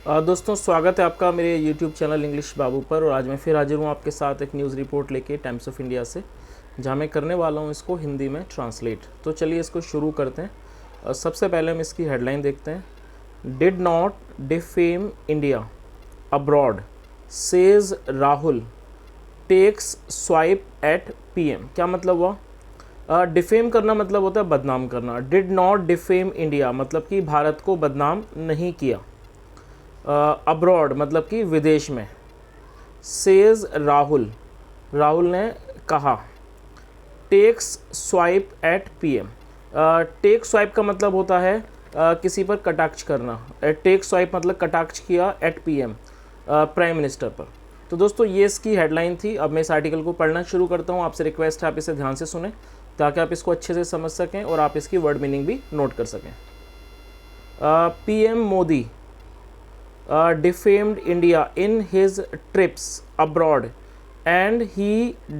दोस्तों स्वागत है आपका मेरे YouTube चैनल इंग्लिश बाबू पर। और आज मैं फिर हाजिर हूँ आपके साथ एक न्यूज़ रिपोर्ट लेके टाइम्स ऑफ इंडिया से, जहाँ मैं करने वाला हूँ इसको हिंदी में ट्रांसलेट। तो चलिए इसको शुरू करते हैं। सबसे पहले हम इसकी हेडलाइन देखते हैं। Did not defame India abroad says Rahul takes swipe at PM। क्या मतलब हुआ? डिफेम करना मतलब होता है बदनाम करना। डिड नॉट डिफेम इंडिया मतलब कि भारत को बदनाम नहीं किया। अब्रॉड मतलब कि विदेश में। सेज राहुल, राहुल ने कहा। Takes swipe at PM। Take swipe का मतलब होता है किसी पर कटाक्ष करना। टेक स्वाइप मतलब कटाक्ष किया एट PM, प्राइम मिनिस्टर पर। तो दोस्तों ये इसकी हेडलाइन थी। अब मैं इस आर्टिकल को पढ़ना शुरू करता हूँ। आपसे रिक्वेस्ट है आप इसे ध्यान से सुने ताकि आप इसको अच्छे से समझ सकें और आप इसकी वर्ड मीनिंग भी नोट कर सकें। PM Modi defamed India in his trips abroad and he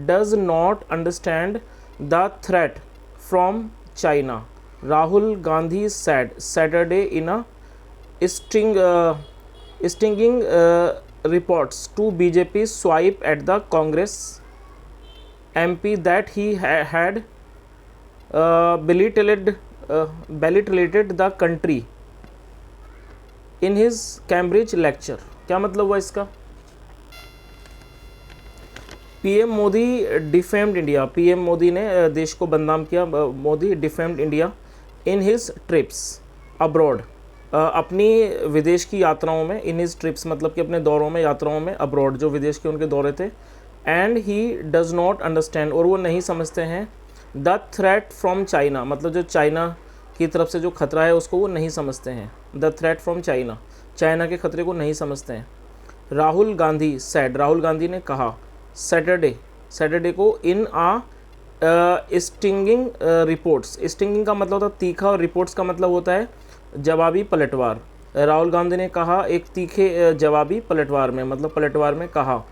does not understand the threat from China, Rahul Gandhi said Saturday in a stinging reports to BJP's swipe at the Congress MP that he had belittled the country in his Cambridge lecture. क्या मतलब हुआ इसका? PM Modi defamed India, PM Modi ने देश को बदनाम किया। Modi defamed India in his trips abroad, अपनी विदेश की यात्राओं में। इन हिज ट्रिप्स मतलब कि अपने दौरों में, यात्राओं में। अब्रॉड जो विदेश के उनके दौरे थे। And he does not understand और वो नहीं समझते हैं। द थ्रेट फ्रॉम चाइना मतलब जो चाइना की तरफ से जो खतरा है उसको वो नहीं समझते हैं। The threat from China, China के खतरे को नहीं समझते हैं। राहुल गांधी सेड, राहुल गांधी ने कहा सैटरडे को इन स्टिंगिंग रिपोर्ट्स। स्टिंगिंग का मतलब होता है तीखा और रिपोर्ट्स का मतलब होता है जवाबी पलटवार। राहुल गांधी ने कहा एक तीखे जवाबी पलटवार में, मतलब पलटवार में कहा।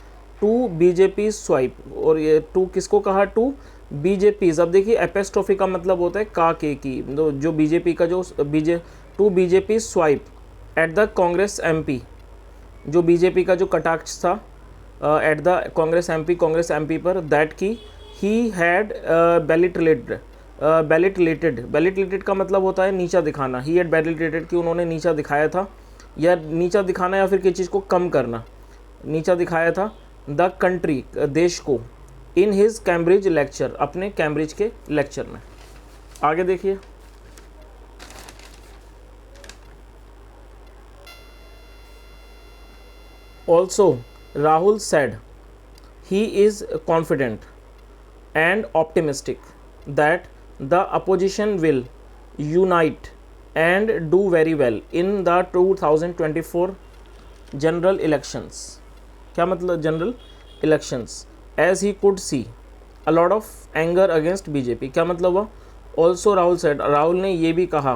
टू BJP स्वाइप, और ये टू किसको कहा? To BJP। अब देखिए एपेस्ट्रोफी का मतलब होता है का के की, जो BJP का जो to BJP swipe at the Congress MP, जो BJP का जो कटाक्ष था एट द कांग्रेस MP पर, दैट की ही हैड बेलिटलेटेड का मतलब होता है नीचा दिखाना। ही हैड बेलिटलेटेड कि उन्होंने नीचा दिखाया था, या नीचा दिखाना या फिर किसी चीज़ को कम करना, नीचा दिखाया था। द कंट्री देश को, इन हिज कैम्ब्रिज लेक्चर अपने कैम्ब्रिज के लेक्चर में। आगे देखिए। Also Rahul said he is confident and optimistic that the opposition will unite and do very well in the 2024 general elections. क्या मतलब general elections? As he could see a lot of anger against BJP। क्या मतलब हुआ? Also Rahul said, Rahul ने ये भी कहा।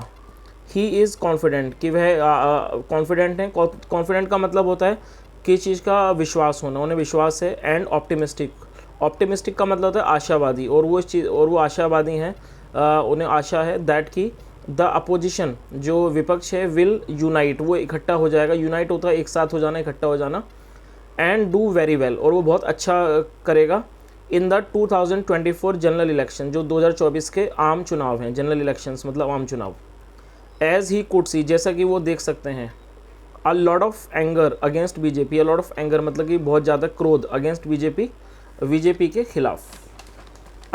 He is confident कि वह कॉन्फिडेंट है। कॉन्फिडेंट का मतलब होता है किस चीज़ का विश्वास होना, उन्हें विश्वास है। एंड ऑप्टिमिस्टिक का मतलब होता है आशावादी, और वो आशावादी हैं, उन्हें आशा है। दैट की द अपोजिशन जो विपक्ष है विल यूनाइट, वो इकट्ठा हो जाएगा। यूनाइट होता है एक साथ हो जाना, इकट्ठा हो जाना। एंड डू वेरी वेल, और वो बहुत अच्छा करेगा। इन द 2024 जनरल इलेक्शन, जो 2024 के आम चुनाव हैं। जनरल इलेक्शंस मतलब आम चुनाव। एज ही कुड सी, जैसा कि वो देख सकते हैं। अ lot of anger against BJP, a lot of anger मतलब कि बहुत ज़्यादा क्रोध अगेंस्ट BJP के खिलाफ।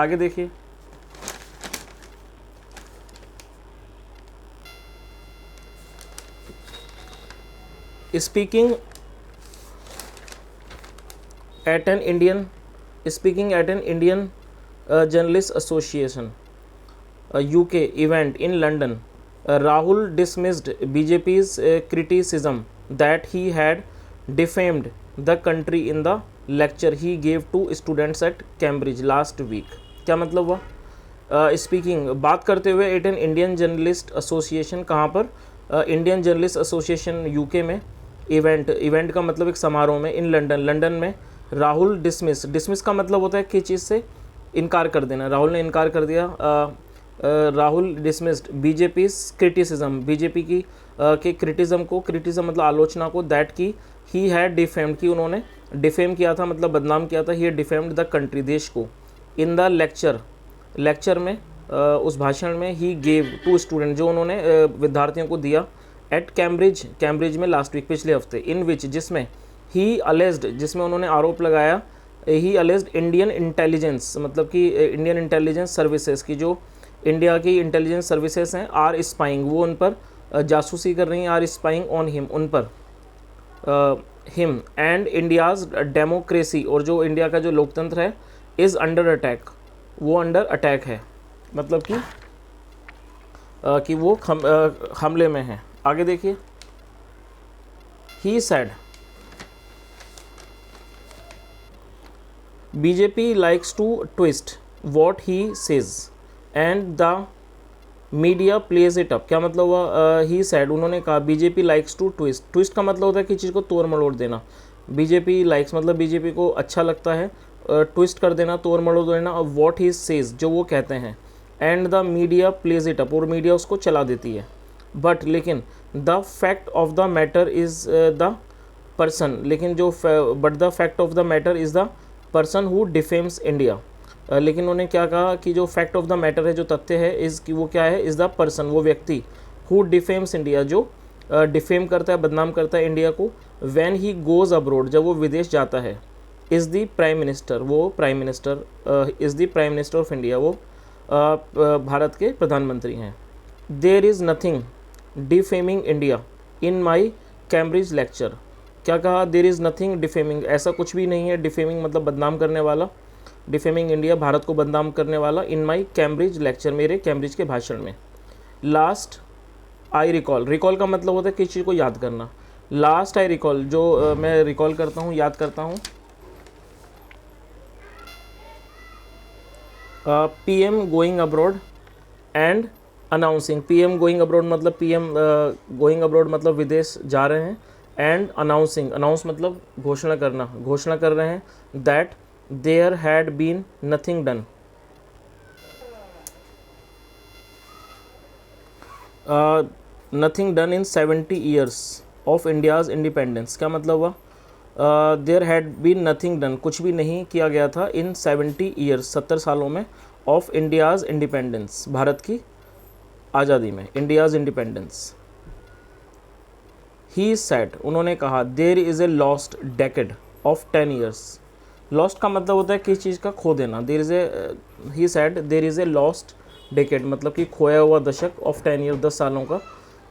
आगे देखिए। Speaking at an Indian Journalists Association UK event in London, Rahul dismissed BJP's criticism that he had defamed the country in the lecture he gave to students at Cambridge last week। क्या मतलब हुआ? Speaking बात करते हुए at an Indian journalist association, कहाँ पर? Indian journalist association UK में। Event का मतलब एक समारोह में। इन लंदन में। राहुल डिसमिस का मतलब होता है किस चीज़ से इनकार कर देना। राहुल ने इनकार कर दिया। Rahul dismissed BJP's criticism, BJP की के क्रिटिज़म को, क्रिटिज़म मतलब आलोचना को, दैट की ही हैड डिफेम्ड, कि उन्होंने डिफेम किया था मतलब बदनाम किया था, he had defamed the country, देश को, इन द लेक्चर, लेक्चर में उस भाषण में, ही गेव टू स्टूडेंट, जो उन्होंने विद्यार्थियों को दिया, एट कैम्ब्रिज, कैम्ब्रिज में लास्ट वीक, पिछले हफ्ते, इन विच, जिसमें, ही अलेज्ड, जिसमें उन्होंने आरोप लगाया, ही अलेज्ड इंडियन इंटेलिजेंस, मतलब कि इंडियन इंटेलिजेंस सर्विसेज की, जो इंडिया की इंटेलिजेंस सर्विसेज हैं, आर स्पाइंग, वो उन पर जासूसी कर रही हैं, आर स्पाइंग ऑन हिम, उन पर, हिम, एंड इंडियाज़ डेमोक्रेसी, और जो इंडिया का जो लोकतंत्र है, इज़ अंडर अटैक, वो अंडर अटैक है, मतलब कि वो हमले में है। आगे देखिए, he said, BJP likes to twist what he says and the media plays it up. क्या मतलब हुआ? ही सैड, उन्होंने कहा, BJP likes to twist, twist का मतलब होता है कि चीज़ को तोड़ मरोड़ देना, बीजेपी लाइक्स मतलब बीजेपी को अच्छा लगता है, ट्विस्ट कर देना, तोड़ मरोड़ देना, और वॉट ही सेज, जो वो कहते हैं, and the media plays it up, और मीडिया उसको चला देती है, बट लेकिन the fact of the matter is the person, लेकिन जो but the fact of the matter is the person who defames India, लेकिन उन्होंने क्या कहा कि जो फैक्ट ऑफ द मैटर है, जो तथ्य है, इज़ कि वो क्या है, इज़ द पर्सन, वो व्यक्ति, हु डिफेम्स इंडिया, जो डिफेम करता है, बदनाम करता है इंडिया को, व्हेन ही गोज़ अब्रोड, जब वो विदेश जाता है, इज़ द प्राइम मिनिस्टर, वो prime minister, is the prime minister of India, वो भारत के प्रधानमंत्री हैं। There is nothing defaming India in my Cambridge lecture, क्या कहा, देयर इज़ नथिंग डिफेमिंग, ऐसा कुछ भी नहीं है, डिफेमिंग मतलब बदनाम करने वाला, डिफेमिंग इंडिया, भारत को बदनाम करने वाला, इन माई कैम्ब्रिज लेक्चर, मेरे कैम्ब्रिज के भाषण में। लास्ट आई रिकॉल, रिकॉल का मतलब होता है किसी चीज़ को याद करना, लास्ट आई रिकॉल, जो मैं रिकॉल करता हूँ, याद करता हूँ, PM going abroad and announcing, PM going abroad मतलब पीएम गोइंग अब्रॉड मतलब विदेश जा रहे हैं, एंड अनाउंसिंग, अनाउंस मतलब घोषणा करना, घोषणा कर रहे हैं, that there had been nothing done, nothing done in 70 years of India's independence. क्या मतलब हुआ? There had been nothing done, कुछ भी नहीं किया गया था, इन 70 ईयर्स, 70 सालों में, ऑफ इंडियाज़ इंडिपेंडेंस, भारत की आज़ादी में, इंडियाज़ इंडिपेंडेंस। ही सेड, उन्होंने कहा, there is a lost decade of 10 years, lost का मतलब होता है किसी चीज़ का खो देना, there is a, he said there is a lost decade मतलब कि खोया हुआ दशक, ऑफ 10 ईयर, 10 सालों का।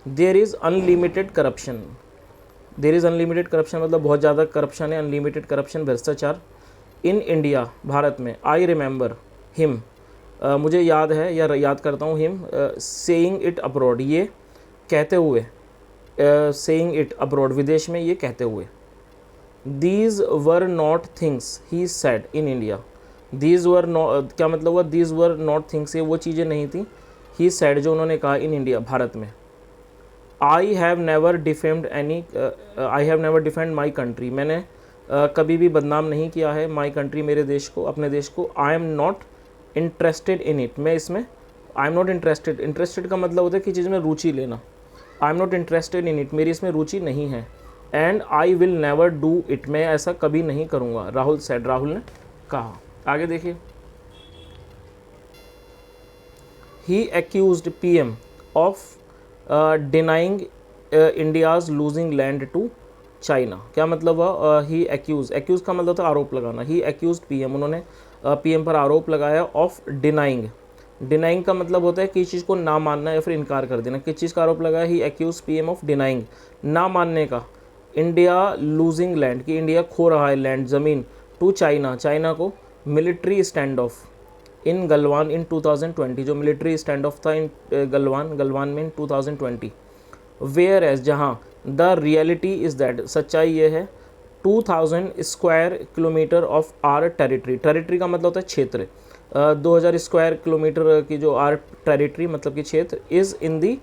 There is unlimited corruption, there is unlimited corruption मतलब बहुत ज़्यादा करप्शन है, अनलिमिटेड करप्शन, भ्रष्टाचार, इन इंडिया, भारत में। आई रिमेंबर हिम, मुझे याद है या याद करता हूँ, हिम सेइंग इट अब्रॉड, ये कहते हुए, सेइंग इट अब्रॉड, विदेश में ये कहते हुए। These were not things he said in India, these were not, क्या मतलब हुआ, दीज वर नॉट थिंग्स, ये वो चीज़ें नहीं थी, ही सेड, जो उन्होंने कहा, इन इंडिया, भारत में। I have never defamed any, I have never defend my country, मैंने कभी भी बदनाम नहीं किया है, माई कंट्री, मेरे देश को, अपने देश को। I am not interested in it, मैं इसमें, I am not interested, interested का मतलब होता है कि चीज़ में रुचि लेना, I am not interested in it, मेरी इसमें रुचि नहीं है, and I will never do it, मैं ऐसा कभी नहीं करूँगा, राहुल सेड, राहुल ने कहा। आगे देखिए, he accused PM of denying India's losing land to China. क्या मतलब हुआ? ही एक्यूज, एक्यूज का मतलब था आरोप लगाना, ही एक्यूज पीएम, उन्होंने पीएम पर आरोप लगाया, ऑफ डिनाइंग, डिनाइंग का मतलब होता है किसी चीज़ को ना मानना या फिर इनकार कर देना, किस चीज़ का आरोप लगाया, he accuse PM of denying, ना मानने का, इंडिया लूजिंग लैंड, कि इंडिया खो रहा है लैंड, ज़मीन, टू चाइना, चाइना को, military standoff in Galwan in 2020, जो मिलिट्री स्टैंड ऑफ था इन गलवान में इन 2020। वेयर एज, जहाँ, द रियलिटी इज़ दैट, सच्चाई ये है, 2000 square kilometre of our territory, territory का मतलब होता है क्षेत्र, 2000 स्क्वायर किलोमीटर की जो आर टेरिटरी मतलब कि क्षेत्र, is in the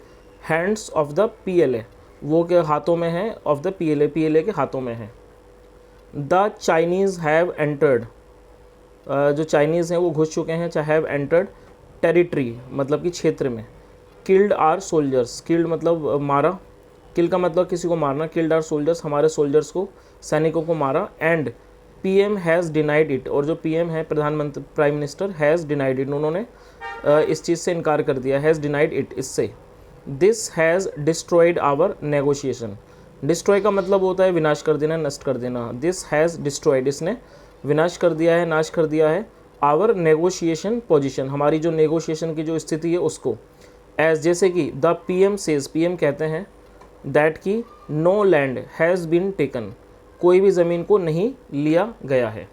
hands of the PLA, वो के हाथों में है, ऑफ द पीएलए, पीएलए के हाथों में है। द चाइनीज़ हैव एंटर्ड, जो चाइनीज़ हैं वो घुस चुके हैं, चाहे हैव एंटर्ड टेरिटरी मतलब कि क्षेत्र में। किल्ड आर सोल्जर्स, किल्ड मतलब मारा, किल का मतलब किसी को मारना, किल्ड आर सोल्जर्स, हमारे सोल्जर्स को, सैनिकों को मारा। And PM has denied it, और जो पीएम है प्रधानमंत्री prime minister, has denied it, उन्होंने इस चीज़ से इनकार कर दिया, हैज़ डिनाइड इट, इससे। This has destroyed our negotiation, destroy का मतलब होता है विनाश कर देना, नष्ट कर देना। दिस हैज़ डिस्ट्रॉयड, इसने विनाश कर दिया है, नाश कर दिया है, आवर नेगोशिएशन पोजीशन, हमारी जो नेगोशिएशन की जो स्थिति है उसको। एज जैसे कि द पीएम सेज, पीएम कहते हैं, दैट की no land has been taken, कोई भी ज़मीन को नहीं लिया गया है।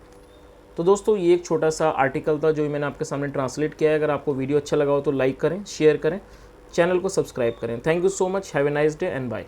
तो दोस्तों ये एक छोटा सा आर्टिकल था जो मैंने आपके सामने ट्रांसलेट किया है। अगर आपको वीडियो अच्छा लगा हो तो लाइक करें, शेयर करें, चैनल को सब्सक्राइब करें। Thank you so much, have a nice day and bye.